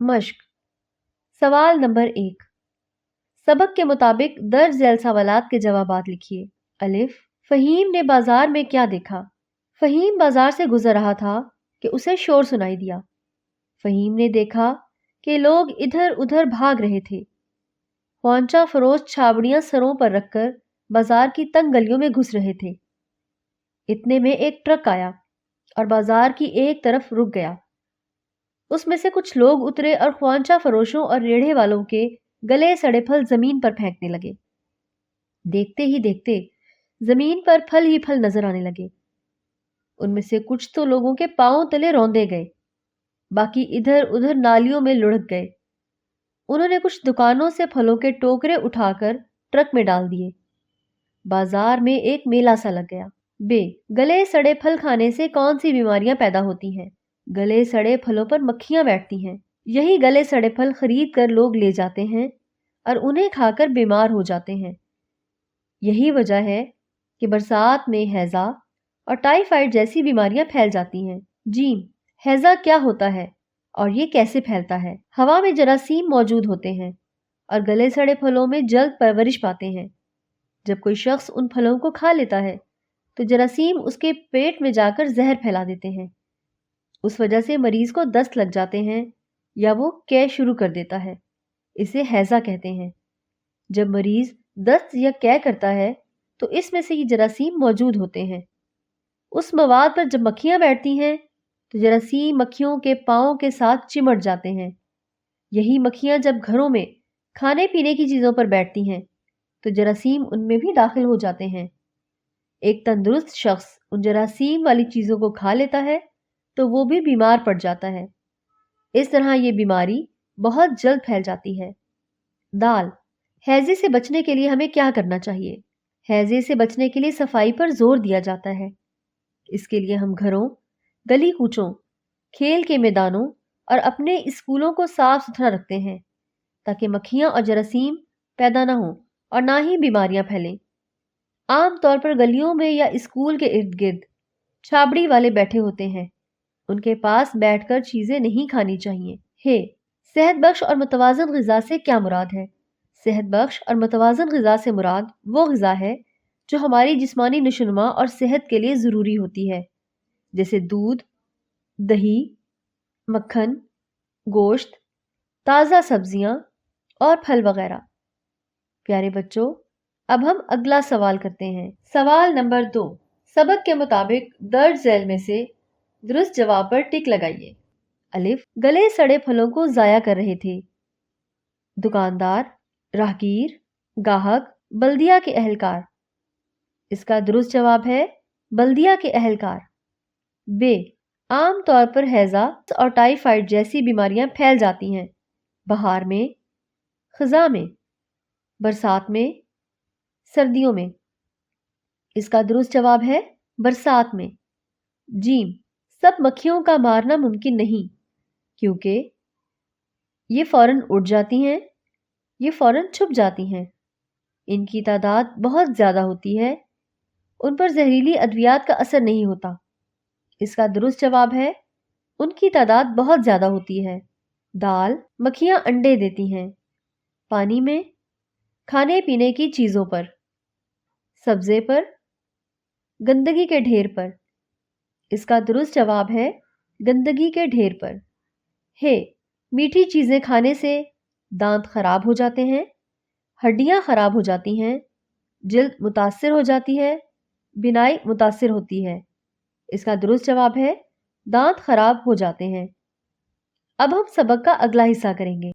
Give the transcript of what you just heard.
مشق۔ سوال نمبر 1، سبق کے مطابق درج ذیل سوالات کے جوابات لکھیے۔ الف، فہیم نے بازار میں کیا دیکھا؟ فہیم بازار سے گزر رہا تھا کہ اسے شور سنائی دیا۔ فہیم نے دیکھا کہ لوگ ادھر ادھر بھاگ رہے تھے۔ خوانچہ فروش چھابڑیاں سروں پر رکھ کر بازار کی تنگ گلیوں میں گھس رہے تھے۔ اتنے میں ایک ٹرک آیا اور بازار کی ایک طرف رک گیا۔ اس میں سے کچھ لوگ اترے اور خوانچہ فروشوں اور ریڑھے والوں کے گلے سڑے پھل زمین پر پھینکنے لگے۔ دیکھتے ہی دیکھتے زمین پر پھل ہی پھل نظر آنے لگے۔ ان میں سے کچھ تو لوگوں کے پاؤں تلے روندے گئے، باقی ادھر ادھر نالیوں میں لڑک گئے۔ انہوں نے کچھ دکانوں سے پھلوں کے ٹوکرے اٹھا کر ٹرک میں ڈال دیے۔ بازار میں ایک میلہ سا لگ گیا۔ بے، گلے سڑے پھل کھانے سے کون سی بیماریاں پیدا ہوتی ہیں؟ گلے سڑے پھلوں پر مکھیاں بیٹھتی ہیں۔ یہی گلے سڑے پھل خرید کر لوگ لے جاتے ہیں اور انہیں کھا کر بیمار ہو جاتے ہیں۔ یہی وجہ ہے کہ برسات میں ہیضہ اور ٹائیفائڈ جیسی بیماریاں پھیل جاتی ہیں۔ جیم، ہیضہ کیا ہوتا ہے اور یہ کیسے پھیلتا ہے؟ ہوا میں جراثیم موجود ہوتے ہیں اور گلے سڑے پھلوں میں جلد پرورش پاتے ہیں۔ جب کوئی شخص ان پھلوں کو کھا لیتا ہے تو جراثیم اس کے پیٹ میں جا کر زہر پھیلا دیتے ہیں۔ اس وجہ سے مریض کو دست لگ جاتے ہیں یا وہ قے شروع کر دیتا ہے۔ اسے ہیضہ کہتے ہیں۔ جب مریض دست یا قے کرتا ہے تو اس میں سے یہ جراثیم موجود ہوتے ہیں۔ اس مواد پر جب مکھیاں بیٹھتی ہیں تو جراثیم مکھیوں کے پاؤں کے ساتھ چمٹ جاتے ہیں۔ یہی مکھیاں جب گھروں میں کھانے پینے کی چیزوں پر بیٹھتی ہیں تو جراثیم ان میں بھی داخل ہو جاتے ہیں۔ ایک تندرست شخص ان جراثیم والی چیزوں کو کھا لیتا ہے تو وہ بھی بیمار پڑ جاتا ہے۔ اس طرح یہ بیماری بہت جلد پھیل جاتی ہے۔ دال، ہیضے سے بچنے کے لیے ہمیں کیا کرنا چاہیے؟ ہیضے سے بچنے کے لیے صفائی پر زور دیا جاتا ہے۔ اس کے لیے ہم گھروں، گلی کوچوں، کھیل کے میدانوں اور اپنے اسکولوں کو صاف ستھرا رکھتے ہیں تاکہ مکھیاں اور جراثیم پیدا نہ ہوں اور نہ ہی بیماریاں پھیلیں۔ عام طور پر گلیوں میں یا اسکول کے ارد گرد چھابڑی والے بیٹھے ہوتے ہیں۔ ان کے پاس بیٹھ کر چیزیں نہیں کھانی چاہیے۔ صحت بخش اور متوازن غذا سے کیا مراد ہے؟ صحت بخش اور متوازن غذا سے مراد وہ غذا ہے جو ہماری جسمانی نشوونما اور صحت کے لیے ضروری ہوتی ہے، جیسے دودھ، دہی، مکھن، گوشت، تازہ سبزیاں اور پھل وغیرہ۔ پیارے بچوں، اب ہم اگلا سوال کرتے ہیں۔ سوال نمبر 2، سبق کے مطابق درج ذیل میں سے درست جواب پر ٹک لگائیے۔ الف، گلے سڑے پھلوں کو ضائع کر رہے تھے۔ دکاندار، راہگیر، گاہک، بلدیہ کے اہلکار۔ اس کا درست جواب ہے بلدیہ کے اہلکار۔ بے، عام طور پر ہیضہ اور ٹائیفائڈ جیسی بیماریاں پھیل جاتی ہیں بہار میں، خزاں میں، برسات میں، سردیوں میں۔ اس کا درست جواب ہے برسات میں۔ جیم، سب مکھیوں کا مارنا ممکن نہیں کیونکہ یہ فوراً اڑ جاتی ہیں، یہ فوراً چھپ جاتی ہیں، ان کی تعداد بہت زیادہ ہوتی ہے، ان پر زہریلی ادویات کا اثر نہیں ہوتا۔ اس کا درست جواب ہے ان کی تعداد بہت زیادہ ہوتی ہے۔ دال، مکھیاں انڈے دیتی ہیں۔ پانی میں، کھانے پینے کی چیزوں پر، سبزے پر، گندگی کے ڈھیر پر۔ اس کا درست جواب ہے گندگی کے ڈھیر پر۔ میٹھی چیزیں کھانے سے دانت خراب ہو جاتے ہیں، ہڈیاں خراب ہو جاتی ہیں، جلد متاثر ہو جاتی ہے، بینائی متاثر ہوتی ہے۔ اس کا درست جواب ہے دانت خراب ہو جاتے ہیں۔ اب ہم سبق کا اگلا حصہ کریں گے۔